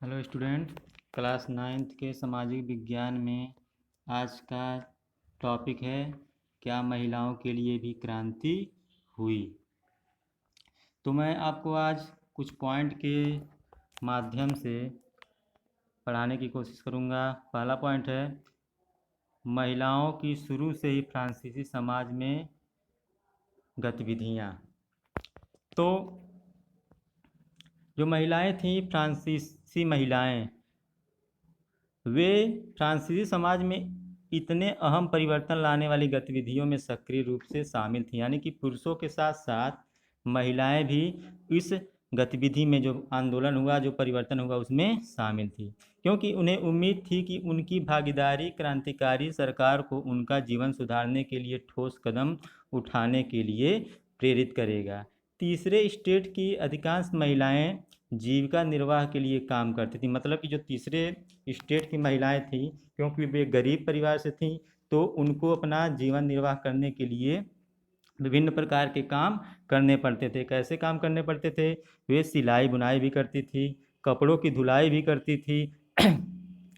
Hello student, class 9th के सामाजिक विज्ञान में आज का टॉपिक है क्या महिलाओं के लिए भी क्रांति हुई। तो मैं आपको आज कुछ पॉइंट के माध्यम से पढ़ाने की कोशिश करूँगा। पहला पॉइंट है महिलाओं की शुरू से ही फ्रांसीसी समाज में गतिविधियाँ। तो जो महिलाएं थीं फ्रांसीसी महिलाएं, वे फ्रांसीसी समाज में इतने अहम परिवर्तन लाने वाली गतिविधियों में सक्रिय रूप से शामिल थीं, यानी कि पुरुषों के साथ साथ महिलाएं भी इस गतिविधि में, जो आंदोलन हुआ, जो परिवर्तन हुआ, उसमें शामिल थी, क्योंकि उन्हें उम्मीद थी कि उनकी भागीदारी क्रांतिकारी सरकार को उनका जीवन सुधारने के लिए ठोस कदम उठाने के लिए प्रेरित करेगा। तीसरे स्टेट की अधिकांश महिलाएं जीविका निर्वाह के लिए काम करती थी, मतलब कि जो तीसरे स्टेट की महिलाएं थीं, क्योंकि वे गरीब परिवार से थीं, तो उनको अपना जीवन निर्वाह करने के लिए विभिन्न प्रकार के काम करने पड़ते थे। कैसे काम करने पड़ते थे? वे सिलाई बुनाई भी करती थी, कपड़ों की धुलाई भी करती थी।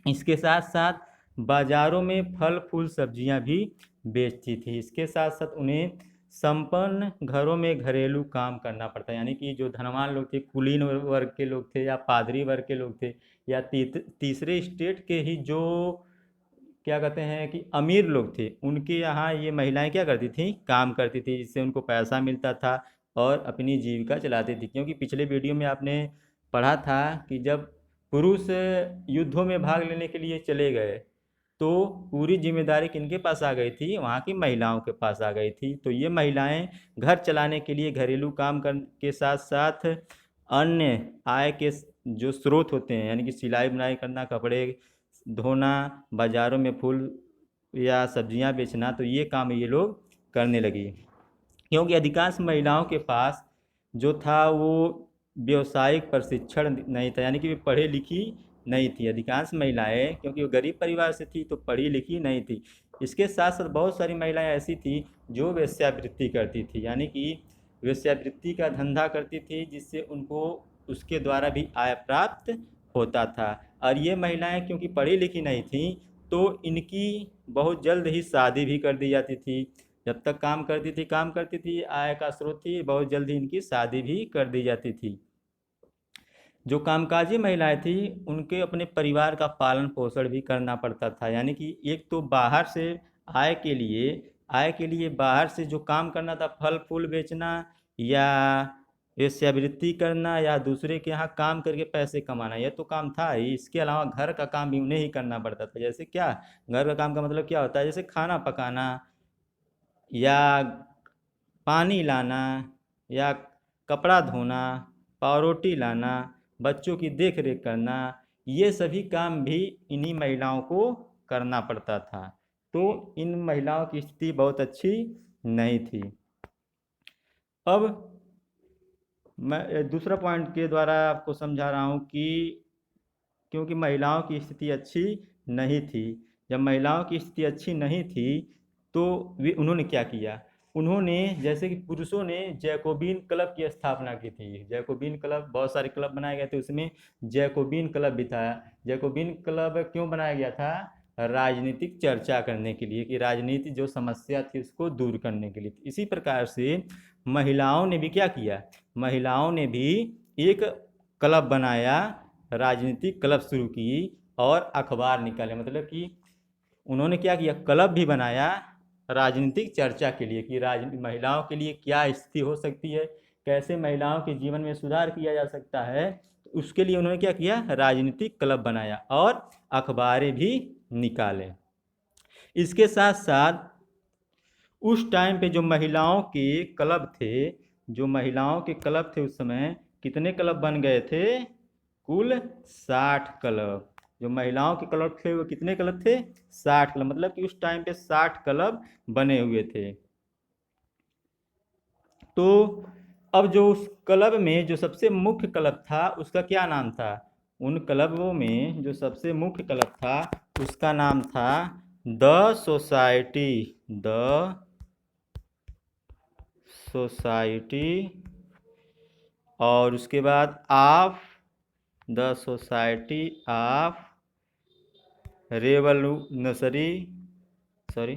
इसके साथ साथ बाज़ारों में फल फूल सब्जियां भी बेचती थी। इसके साथ साथ उन्हें संपन्न घरों में घरेलू काम करना पड़ता, यानी कि जो धनवान लोग थे, कुलीन वर्ग के लोग थे, या पादरी वर्ग के लोग थे, या तीसरे स्टेट के ही जो क्या कहते हैं कि अमीर लोग थे, उनके यहाँ ये महिलाएं क्या करती थी? काम करती थी, जिससे उनको पैसा मिलता था और अपनी जीविका चलाती थी। क्योंकि पिछले वीडियो में आपने पढ़ा था कि जब पुरुष युद्धों में भाग लेने के लिए चले गए तो पूरी जिम्मेदारी किनके पास आ गई थी? वहाँ की महिलाओं के पास आ गई थी। तो ये महिलाएं घर चलाने के लिए घरेलू काम के साथ साथ अन्य आय के जो स्रोत होते हैं, यानी कि सिलाई बुनाई करना, कपड़े धोना, बाज़ारों में फूल या सब्जियां बेचना, तो ये काम ये लोग करने लगी। क्योंकि अधिकांश महिलाओं के पास जो था वो व्यवसायिक प्रशिक्षण नहीं था, यानी कि वे पढ़ी लिखी नहीं थी। अधिकांश महिलाएं, क्योंकि वो गरीब परिवार से थी, तो पढ़ी लिखी नहीं थी। इसके साथ साथ बहुत सारी महिलाएं ऐसी थी जो वेश्यावृत्ति करती थी, यानी कि वेश्यावृत्ति का धंधा करती थी, जिससे उनको उसके द्वारा भी आय प्राप्त होता था। और ये महिलाएं क्योंकि पढ़ी लिखी नहीं थीं, तो इनकी बहुत जल्द ही शादी भी कर दी जाती थी। जब तक काम करती थी, आय का स्रोत थी, बहुत जल्द ही इनकी शादी भी कर दी जाती थी। जो कामकाजी महिलाएं थी, उनके अपने परिवार का पालन पोषण भी करना पड़ता था, यानी कि एक तो बाहर से आय के लिए बाहर से जो काम करना था, फल फूल बेचना या वेश्यावृत्ति करना या दूसरे के यहाँ काम करके पैसे कमाना, यह तो काम था ही। इसके अलावा घर का काम भी उन्हें ही करना पड़ता था। जैसे क्या? घर का काम का मतलब क्या होता है? जैसे खाना पकाना या पानी लाना या कपड़ा धोना, पाव रोटी लाना, बच्चों की देख रेख करना, ये सभी काम भी इन्हीं महिलाओं को करना पड़ता था। तो इन महिलाओं की स्थिति बहुत अच्छी नहीं थी। अब मैं दूसरा पॉइंट के द्वारा आपको समझा रहा हूँ कि क्योंकि महिलाओं की स्थिति अच्छी नहीं थी, जब महिलाओं की स्थिति अच्छी नहीं थी तो उन्होंने क्या किया? उन्होंने, जैसे कि पुरुषों ने जैकोबिन क्लब की स्थापना की थी। जैकोबिन क्लब, बहुत सारे क्लब बनाए गए थे, उसमें जैकोबिन क्लब भी था। जैकोबिन क्लब क्यों बनाया गया था? राजनीतिक चर्चा करने के लिए, कि राजनीति जो समस्या थी उसको दूर करने के लिए। इसी प्रकार से महिलाओं ने भी क्या किया? महिलाओं ने भी एक क्लब बनाया, राजनीतिक क्लब शुरू की और अखबार निकाले। मतलब कि उन्होंने क्या किया? क्लब भी बनाया राजनीतिक चर्चा के लिए, कि महिलाओं के लिए क्या स्थिति हो सकती है, कैसे महिलाओं के जीवन में सुधार किया जा सकता है। तो उसके लिए उन्होंने क्या किया? राजनीतिक क्लब बनाया और अखबारें भी निकाले। इसके साथ साथ उस टाइम पे जो महिलाओं के क्लब थे, उस समय कितने क्लब बन गए थे? कुल 60 क्लब। जो महिलाओं के क्लब थे वो कितने क्लब थे? 60 क्लब। मतलब कि उस टाइम पे 60 क्लब बने हुए थे। तो अब जो उस क्लब में जो सबसे मुख्य क्लब था उसका क्या नाम था? उन क्लबों में जो सबसे मुख्य क्लब था उसका नाम था द सोसाइटी, और उसके बाद of the society of revolutionary sorry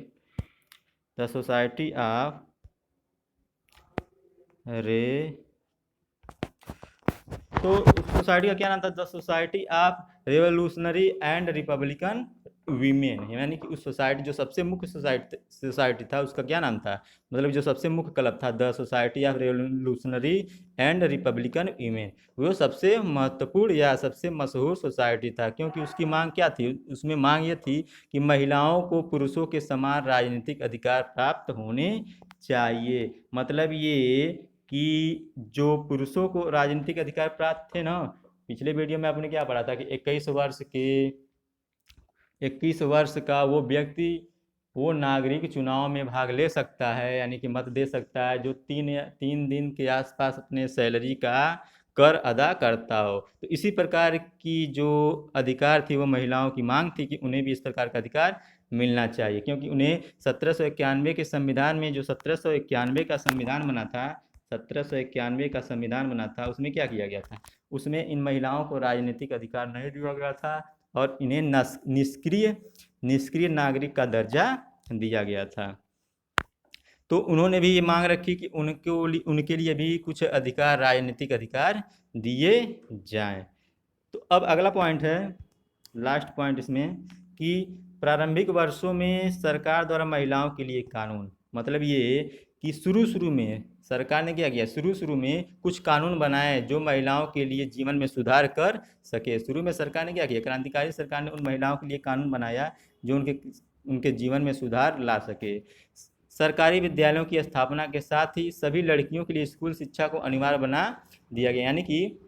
the society of रे तो उस सोसाइटी का क्या नाम था? The society of revolutionary and Republican women, यानी कि उस सोसाइटी जो सबसे मुख्य सोसाइटी था उसका क्या नाम था? मतलब जो सबसे मुख्य क्लब था, the society of revolutionary and Republican women, वो सबसे महत्वपूर्ण या सबसे मशहूर सोसाइटी था, क्योंकि उसकी मांग क्या थी? उसमें मांग ये थी कि महिलाओं को पुरुषों के समान राजनीतिक अधिकार प्राप्त होने चाहिए। मतलब ये कि जो पुरुषों को राजनीतिक अधिकार प्राप्त थे ना, पिछले वीडियो में आपने क्या पढ़ा था कि 21 वर्ष का वो व्यक्ति वो नागरिक चुनाव में भाग ले सकता है, यानी कि मत दे सकता है, जो तीन दिन के आसपास अपने सैलरी का कर अदा करता हो। तो इसी प्रकार की जो अधिकार थी वो महिलाओं की मांग थी कि उन्हें भी इस प्रकार का अधिकार मिलना चाहिए, क्योंकि उन्हें 1791 के संविधान में, जो 1791 का संविधान बना था, 1791 का संविधान बना था, उसमें क्या किया गया था? उसमें इन महिलाओं को राजनीतिक अधिकार नहीं दिया गया था और इन्हें निष्क्रिय नागरिक का दर्जा दिया गया था। तो उन्होंने भी ये मांग रखी कि उनके लिए भी कुछ अधिकार, राजनीतिक अधिकार दिए जाएं। तो अब अगला पॉइंट है, लास्ट पॉइंट इसमें, कि प्रारंभिक वर्षों में सरकार द्वारा महिलाओं के लिए कानून, मतलब ये कि शुरू में सरकार ने क्या किया? शुरू में कुछ कानून बनाए जो महिलाओं के लिए जीवन में सुधार कर सके। शुरू में सरकार ने क्या किया? क्रांतिकारी सरकार ने उन महिलाओं के लिए कानून बनाया जो उनके जीवन में सुधार ला सके। सरकारी विद्यालयों की स्थापना के साथ ही सभी लड़कियों के लिए स्कूल शिक्षा को अनिवार्य बना दिया गया, यानी कि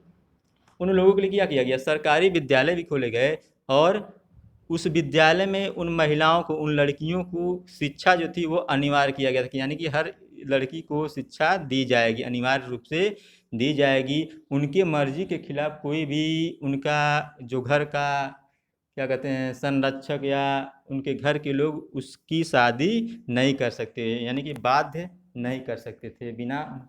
उन लोगों के लिए क्या किया गया? सरकारी विद्यालय भी खोले गए और उस विद्यालय में उन महिलाओं को, उन लड़कियों को शिक्षा जो थी वो अनिवार्य किया गया था, यानी कि हर लड़की को शिक्षा दी जाएगी, अनिवार्य रूप से दी जाएगी। उनके मर्जी के खिलाफ कोई भी उनका जो घर का क्या कहते हैं संरक्षक या उनके घर के लोग उसकी शादी नहीं कर सकते, यानी कि बाध्य नहीं कर सकते थे। बिना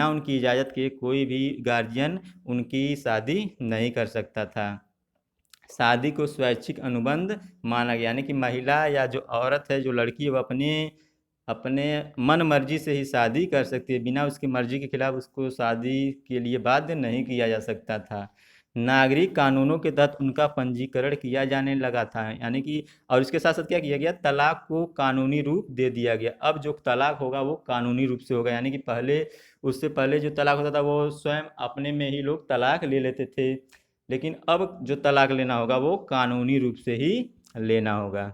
उनकी इजाज़त के कोई भी गार्जियन उनकी शादी नहीं कर सकता था। शादी को स्वैच्छिक अनुबंध माना गया, यानी कि महिला या जो औरत है, जो लड़की है, वो अपने मन मर्जी से ही शादी कर सकती है, बिना उसकी मर्जी के खिलाफ उसको शादी के लिए बाध्य नहीं किया जा सकता था। नागरिक कानूनों के तहत उनका पंजीकरण किया जाने लगा था, यानी कि और इसके साथ साथ क्या किया गया? तलाक को कानूनी रूप दे दिया गया। अब जो तलाक होगा वो कानूनी रूप से होगा, यानी कि उससे पहले जो तलाक होता था वो स्वयं अपने में ही लोग तलाक ले लेते थे, लेकिन अब जो तलाक लेना होगा वो कानूनी रूप से ही लेना होगा।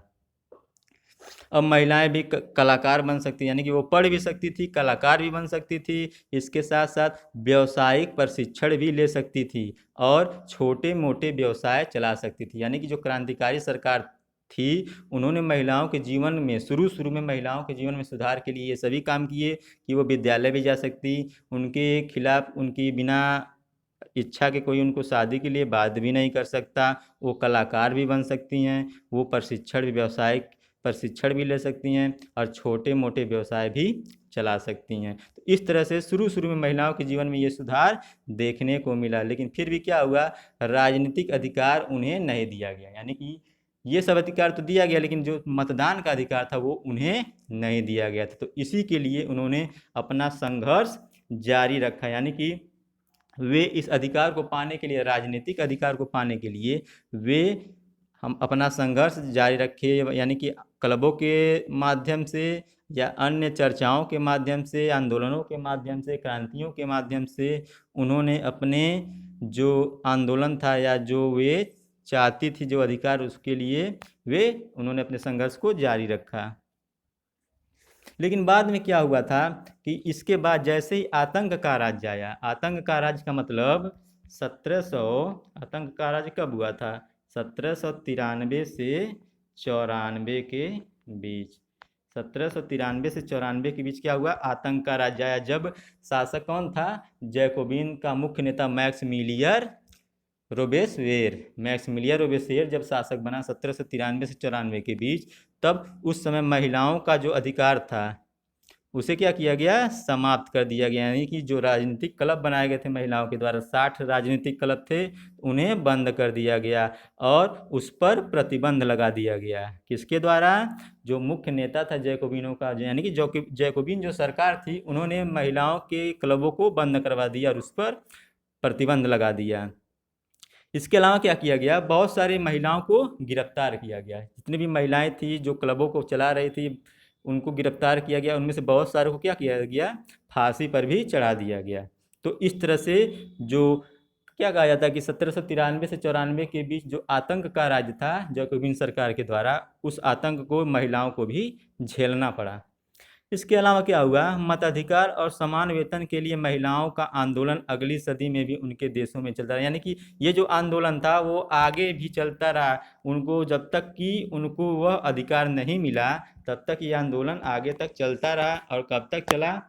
अब महिलाएं भी कलाकार बन सकती हैं, यानी कि वो पढ़ भी सकती थी, कलाकार भी बन सकती थी, इसके साथ साथ व्यावसायिक प्रशिक्षण भी ले सकती थी और छोटे मोटे व्यवसाय चला सकती थी। यानी कि जो क्रांतिकारी सरकार थी उन्होंने महिलाओं के जीवन में शुरू में महिलाओं के जीवन में सुधार के लिए ये सभी काम किए कि वो विद्यालय भी जा सकती, उनके खिलाफ उनकी बिना इच्छा के कोई उनको शादी के लिए बाध्य भी नहीं कर सकता, वो कलाकार भी बन सकती हैं, वो व्यावसायिक प्रशिक्षण भी ले सकती हैं और छोटे मोटे व्यवसाय भी चला सकती हैं। तो इस तरह से शुरू में महिलाओं के जीवन में ये सुधार देखने को मिला, लेकिन फिर भी क्या हुआ? राजनीतिक अधिकार उन्हें नहीं दिया गया, यानी कि ये सब अधिकार तो दिया गया लेकिन जो मतदान का अधिकार था वो उन्हें नहीं दिया गया था। तो इसी के लिए उन्होंने अपना संघर्ष जारी रखा, यानी कि वे इस अधिकार को पाने के लिए, राजनीतिक अधिकार को पाने के लिए वे हम अपना संघर्ष जारी रखे, यानी कि क्लबों के माध्यम से या अन्य चर्चाओं के माध्यम से, आंदोलनों के माध्यम से, क्रांतियों के माध्यम से उन्होंने अपने जो आंदोलन था या जो वे चाहती थी जो अधिकार, उसके लिए उन्होंने अपने संघर्ष को जारी रखा। लेकिन बाद में क्या हुआ था कि इसके बाद जैसे ही आतंक का राज्य आया, आतंक का राज्य का मतलब 1700, आतंक का राज्य कब हुआ था? 1793 से 94 के बीच, 1793 से 94 के बीच क्या हुआ? आतंक का राज्य आया। जब शासक कौन था? जैकोबिन का मुख्य नेता मैक्समिलियन रोबेस्पियर जब शासक बना 1793 से 94 के बीच, तब उस समय महिलाओं का जो अधिकार था उसे क्या किया गया, समाप्त कर दिया गया। यानी कि जो राजनीतिक क्लब बनाए गए थे महिलाओं के द्वारा, 60 राजनीतिक क्लब थे, उन्हें बंद कर दिया गया और उस पर प्रतिबंध लगा दिया गया। किसके द्वारा, जो मुख्य नेता था जैकोबिनों का, यानी कि जो जैकोबिन जो सरकार थी, उन्होंने महिलाओं के क्लबों को बंद करवा दिया और उस पर प्रतिबंध लगा दिया। इसके अलावा क्या किया गया, बहुत सारी महिलाओं को गिरफ्तार किया गया। जितनी भी महिलाएं थी जो क्लबों को चला रही थी, उनको गिरफ्तार किया गया। उनमें से बहुत सारे को क्या किया गया, फांसी पर भी चढ़ा दिया गया। तो इस तरह से जो क्या कहा जाता है कि 1793 से 94 के बीच जो आतंक का राज्य था जैकोबिन सरकार के द्वारा, उस आतंक को महिलाओं को भी झेलना पड़ा। इसके अलावा क्या हुआ, मताधिकार और समान वेतन के लिए महिलाओं का आंदोलन अगली सदी में भी उनके देशों में चलता रहा। यानी कि ये जो आंदोलन था वो आगे भी चलता रहा, उनको जब तक कि उनको वह अधिकार नहीं मिला तब तक ये आंदोलन आगे तक चलता रहा। और कब तक चला,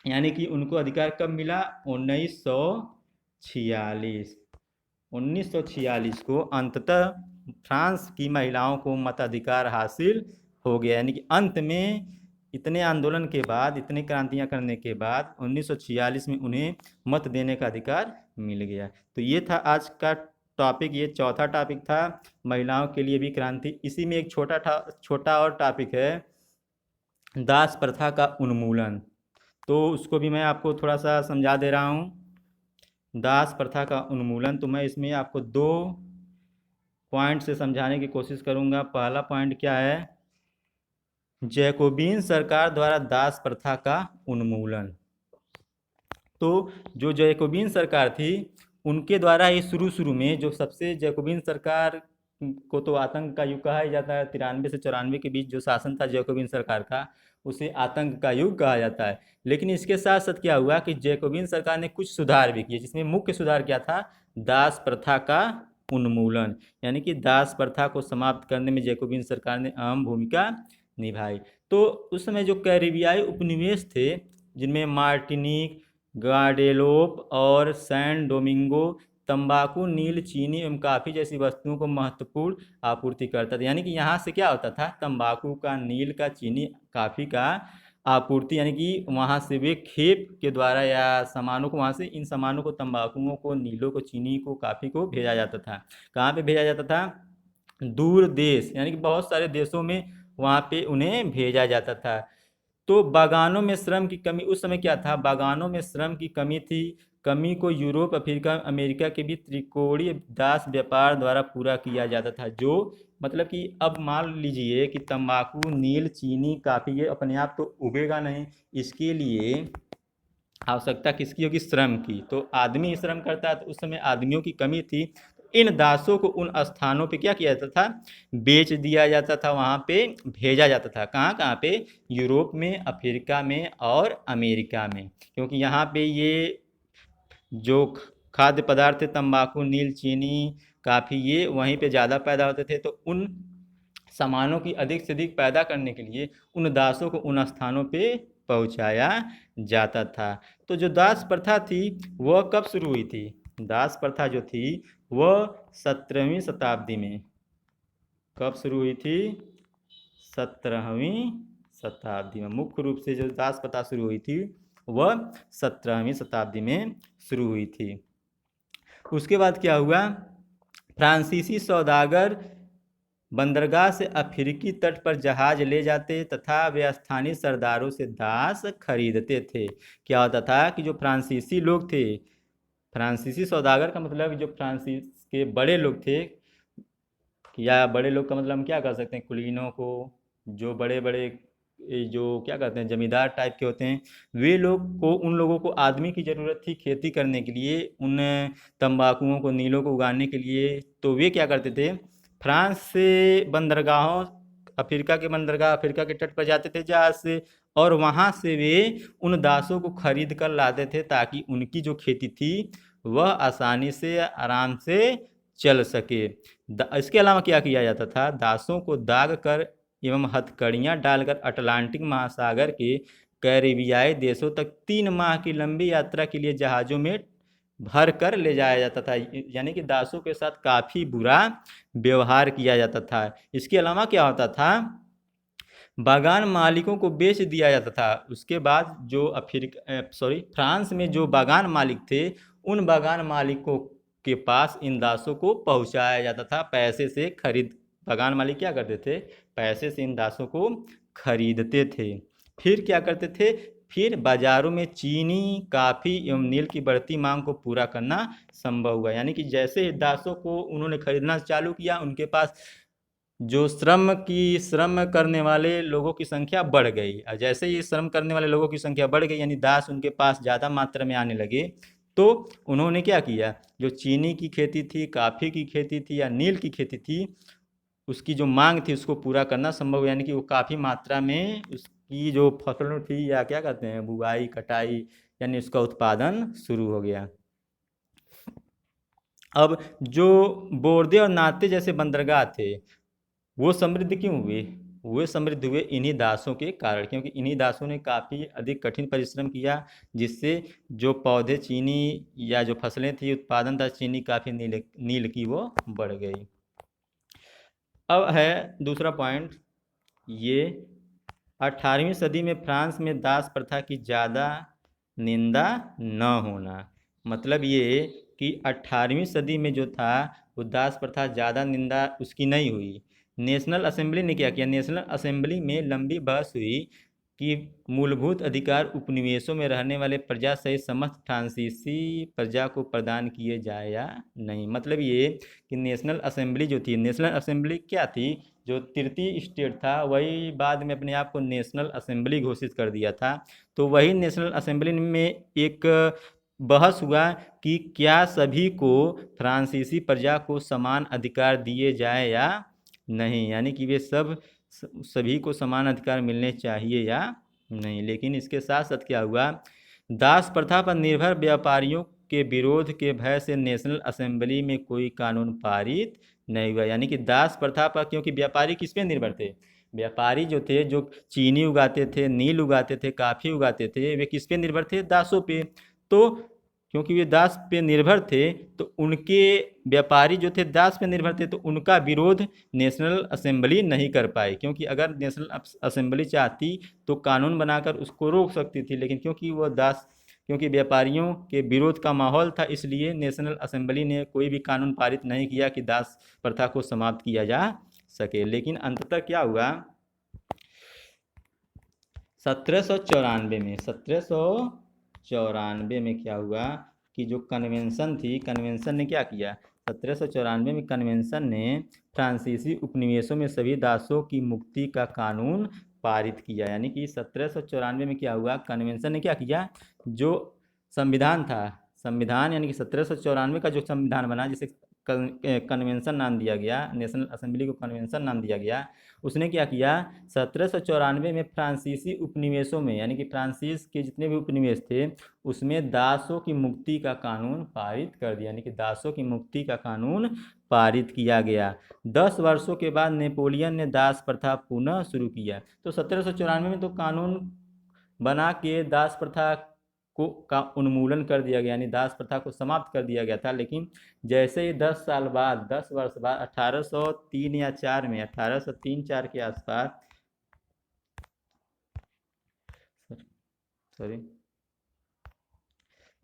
यानी कि उनको अधिकार कब मिला, 1946 को अंततः फ्रांस की महिलाओं को मताधिकार हासिल हो गया। यानी कि अंत में इतने आंदोलन के बाद, इतनी क्रांतियां करने के बाद 1946 में उन्हें मत देने का अधिकार मिल गया। तो ये था आज का टॉपिक, ये चौथा टॉपिक था, महिलाओं के लिए भी क्रांति। इसी में एक छोटा और टॉपिक है, दास प्रथा का उन्मूलन। तो उसको भी मैं आपको थोड़ा सा समझा दे रहा हूँ। दास प्रथा का उन्मूलन, तो मैं इसमें आपको 2 पॉइंट से समझाने की कोशिश करूँगा। पहला पॉइंट क्या है, जैकोबिन सरकार द्वारा दास प्रथा का उन्मूलन। तो जो जैकोबिन सरकार थी, उनके द्वारा ही शुरू में जो सबसे जैकोबिन सरकार को तो आतंक का युग कहा ही जाता है। 93 से 94 के बीच जो शासन था जैकोबिन सरकार का, उसे आतंक का युग कहा जाता है। लेकिन इसके साथ साथ क्या हुआ कि जैकोबिन सरकार ने कुछ सुधार भी किए, जिसमें मुख्य सुधार क्या था, दास प्रथा का उन्मूलन। यानी कि दास प्रथा को समाप्त करने में जैकोबिन सरकार ने अहम भूमिका निभाई। तो उस समय जो कैरिबियाई उपनिवेश थे, जिनमें मार्टिनिक, ग्वाडेलोप और सैन डोमिंगो तंबाकू, नील, चीनी एवं काफ़ी जैसी वस्तुओं को महत्वपूर्ण आपूर्ति करता था। यानी कि यहाँ से क्या होता था, तंबाकू का, नील का, चीनी, काफ़ी का आपूर्ति, यानी कि वहाँ से वे खेप के द्वारा या सामानों को, वहाँ से इन सामानों को, तंबाकुओं को, नीलों को, चीनी को, काफ़ी को भेजा जाता था। कहाँ पे भेजा जाता था, दूर देश, यानी कि बहुत सारे देशों में वहाँ पे उन्हें भेजा जाता था। तो बागानों में श्रम की कमी, उस समय क्या था, बागानों में श्रम की कमी थी। कमी को यूरोप, अफ्रीका, अमेरिका के भी त्रिकोणीय दास व्यापार द्वारा पूरा किया जाता था। जो मतलब कि अब मान लीजिए कि तंबाकू, नील, चीनी, काफ़ी, ये अपने आप तो उगेगा नहीं, इसके लिए आवश्यकता किसकी होगी, श्रम की। तो आदमी श्रम करता है, तो उस समय आदमियों की कमी थी। इन दासों को उन स्थानों पे क्या किया जाता था, बेच दिया जाता था, वहाँ पे भेजा जाता था। कहाँ कहाँ पे, यूरोप में, अफ्रीका में और अमेरिका में। क्योंकि यहाँ पे ये जो खाद्य पदार्थ थे, तंबाकू, नील, चीनी, काफ़ी, ये वहीं पे ज़्यादा पैदा होते थे। तो उन सामानों की अधिक से अधिक पैदा करने के लिए उन दासों को उन स्थानों पे पहुंचाया जाता था। तो जो दास प्रथा थी वह कब शुरू हुई थी, दास प्रथा जो थी वह 17वीं शताब्दी में, कब शुरू हुई थी, 17वीं शताब्दी में। मुख्य रूप से जो दास प्रथा शुरू हुई थी वह 17वीं शताब्दी में शुरू हुई थी। उसके बाद क्या हुआ, फ्रांसीसी सौदागर बंदरगाह से अफ्रीकी तट पर जहाज ले जाते तथा वे स्थानीय सरदारों से दास खरीदते थे। क्या होता था कि जो फ्रांसीसी लोग थे, फ्रांसीसी सौदागर का मतलब जो फ्रांसीस के बड़े लोग थे, या बड़े लोग का मतलब हम क्या कर सकते हैं, कुलीनों को, जो बड़े बड़े जो क्या कहते हैं जमींदार टाइप के होते हैं, वे लोग को, उन लोगों को आदमी की ज़रूरत थी खेती करने के लिए, उन तंबाकुओं को, नीलों को उगाने के लिए। तो वे क्या करते थे, फ्रांस से बंदरगाहों, अफ्रीका के बंदरगाह, अफ्रीका के तट पर जाते थे जहाज से, और वहाँ से वे उन दासों को खरीद कर लाते थे, ताकि उनकी जो खेती थी वह आसानी से, आराम से चल सके। इसके अलावा क्या किया जाता था, दासों को दाग कर एवं हथकड़ियाँ डालकर अटलांटिक महासागर के कैरिबियाई देशों तक 3 माह की लंबी यात्रा के लिए जहाज़ों में भर कर ले जाया जाता था। यानी कि दासों के साथ काफ़ी बुरा व्यवहार किया जाता था। इसके अलावा क्या होता था, बागान मालिकों को बेच दिया जाता था। उसके बाद जो फ्रांस में जो बागान मालिक थे, उन बागान मालिकों के पास इन दासों को पहुंचाया जाता था पैसे से खरीद। बागान मालिक क्या करते थे? पैसे से इन दासों को खरीदते थे। फिर क्या करते थे? फिर बाजारों में चीनी, काफ़ी एवं नील की बढ़ती मांग को पूरा करना संभव हुआ। यानी कि जैसे ही दासों को उन्होंने खरीदना चालू किया, उनके पास जो श्रम करने वाले लोगों की संख्या बढ़ गई। और जैसे ही श्रम करने वाले लोगों की संख्या बढ़ गई, यानी दास उनके पास ज़्यादा मात्रा में आने लगे, तो उन्होंने क्या किया? जो चीनी की खेती थी, काफ़ी की खेती थी या नील की खेती थी, उसकी जो मांग थी उसको पूरा करना संभव। यानी कि वो काफ़ी मात्रा में उसकी जो फसल थी, या क्या कहते हैं, बुआई कटाई, यानी उसका उत्पादन शुरू हो गया। अब जो बोर्दे और नाते जैसे बंदरगाह थे, वो समृद्ध क्यों हुए? वे समृद्ध हुए इन्हीं दासों के कारण, क्योंकि इन्हीं दासों ने काफ़ी अधिक कठिन परिश्रम किया, जिससे जो पौधे चीनी या जो फसलें थी, उत्पादन था चीनी काफ़ी नील की, वो बढ़ गई। अब है दूसरा पॉइंट, ये 18वीं सदी में फ्रांस में दास प्रथा की ज़्यादा निंदा न होना। मतलब ये कि 18वीं सदी में जो था, वो दास प्रथा ज़्यादा निंदा उसकी नहीं हुई। नेशनल असेंबली ने क्या किया? नेशनल असेंबली में लंबी बहस हुई कि मूलभूत अधिकार उपनिवेशों में रहने वाले प्रजा सहित समस्त फ्रांसीसी प्रजा को प्रदान किए जाए या नहीं। मतलब ये कि नेशनल असेंबली जो थी, नेशनल असेंबली क्या थी? जो तृतीय स्टेट था, वही बाद में अपने आप को नेशनल असेंबली घोषित कर दिया था। तो वही नेशनल असेंबली में एक बहस हुआ कि क्या सभी को, फ्रांसीसी प्रजा को समान अधिकार दिए जाए या नहीं, यानी कि वे सभी को समान अधिकार मिलने चाहिए या नहीं। लेकिन इसके साथ साथ क्या हुआ? दास प्रथा पर निर्भर व्यापारियों के विरोध के भय से नेशनल असेंबली में कोई कानून पारित नहीं हुआ। यानी कि दास प्रथा पर, क्योंकि व्यापारी किस पे निर्भर थे? व्यापारी जो थे, जो चीनी उगाते थे, नील उगाते थे, काफ़ी उगाते थे, वे किस पे निर्भर थे? दासों पे। तो क्योंकि वे दास पे निर्भर थे, तो उनके, व्यापारी जो थे दास पे निर्भर थे, तो उनका विरोध नेशनल असेंबली नहीं कर पाई। क्योंकि अगर नेशनल असेंबली चाहती तो कानून बनाकर उसको रोक सकती थी, लेकिन क्योंकि व्यापारियों के विरोध का माहौल था, इसलिए नेशनल असेंबली ने कोई भी कानून पारित नहीं किया कि दास प्रथा को समाप्त किया जा सके। लेकिन अंततः क्या हुआ? 1794 में क्या हुआ कि जो कन्वेंशन थी, कन्वेंशन ने क्या किया? 1794 में कन्वेंशन ने फ्रांसीसी उपनिवेशों में सभी दासों की मुक्ति का कानून पारित किया। यानी कि 1794 में क्या हुआ? कन्वेंशन ने क्या किया? जो संविधान था, संविधान यानी कि 1794 का जो संविधान बना, जिसे कन्वेंशन नाम दिया गया, नेशनल असेंबली को कन्वेंशन नाम दिया गया, उसने क्या किया? 1794 में फ्रांसीसी उपनिवेशों में, यानी कि फ्रांसीस के जितने भी उपनिवेश थे, उसमें दासों की मुक्ति का कानून पारित कर दिया। यानी कि दासों की मुक्ति का कानून पारित किया गया। 10 वर्षों के बाद नेपोलियन ने दास प्रथा पुनः शुरू किया। तो 1794 में तो कानून बना के दास प्रथा का उन्मूलन कर दिया गया, यानी दास प्रथा को समाप्त कर दिया गया था। लेकिन जैसे ही 10 साल बाद, 10 वर्ष बाद, 1803 या 4 में, 1803-4 के आसपास, सॉरी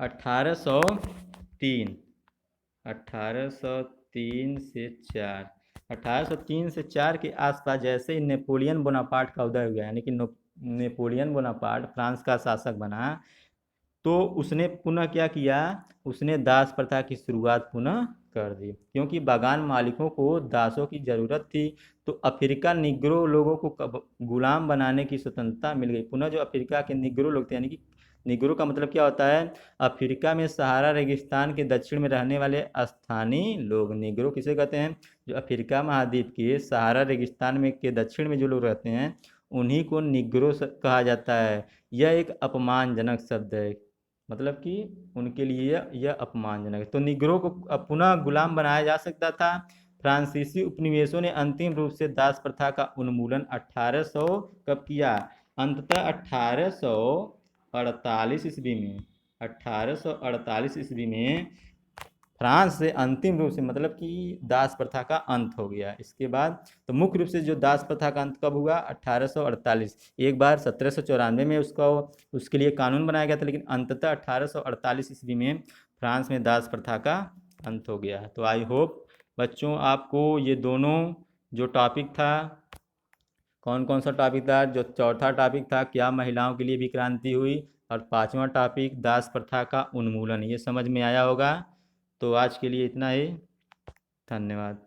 1803 से 4 के आसपास, जैसे ही नेपोलियन बोनापार्ट का उदय हुआ, यानी कि नेपोलियन बोनापार्ट फ्रांस का शासक बना, तो उसने पुनः क्या किया? उसने दास प्रथा की शुरुआत पुनः कर दी। क्योंकि बागान मालिकों को दासों की ज़रूरत थी, तो अफ्रीका निग्रो लोगों को गुलाम बनाने की स्वतंत्रता मिल गई। पुनः जो अफ्रीका के निग्रो लोग थे, यानी कि निग्रो का मतलब क्या होता है? अफ्रीका में सहारा रेगिस्तान के दक्षिण में रहने वाले स्थानीय लोग। निग्रो किसे कहते हैं? जो अफ्रीका महाद्वीप के सहारा रेगिस्तान में के दक्षिण में जो लोग रहते हैं, उन्हीं को निग्रो कहा जाता है। यह एक अपमानजनक शब्द है, मतलब कि उनके लिए यह अपमानजनक है। तो निग्रो को पुनः गुलाम बनाया जा सकता था। फ्रांसीसी उपनिवेशों ने अंतिम रूप से दास प्रथा का उन्मूलन 1800 कब किया? अंततः 1848 ईस्वी में, 1848 ईस्वी में फ्रांस से अंतिम रूप से, मतलब कि दास प्रथा का अंत हो गया। इसके बाद तो मुख्य रूप से जो दास प्रथा का अंत कब हुआ, 1848। एक बार 1794 में उसके लिए कानून बनाया गया था, लेकिन अंततः 1848 ईस्वी में फ्रांस में दास प्रथा का अंत हो गया। तो आई होप बच्चों आपको ये दोनों जो टॉपिक था, कौन कौन सा टॉपिक था, जो चौथा टॉपिक था क्या महिलाओं के लिए भी क्रांति हुई, और पांचवा टॉपिक दास प्रथा का उन्मूलन, ये समझ में आया होगा। तो आज के लिए इतना ही, धन्यवाद।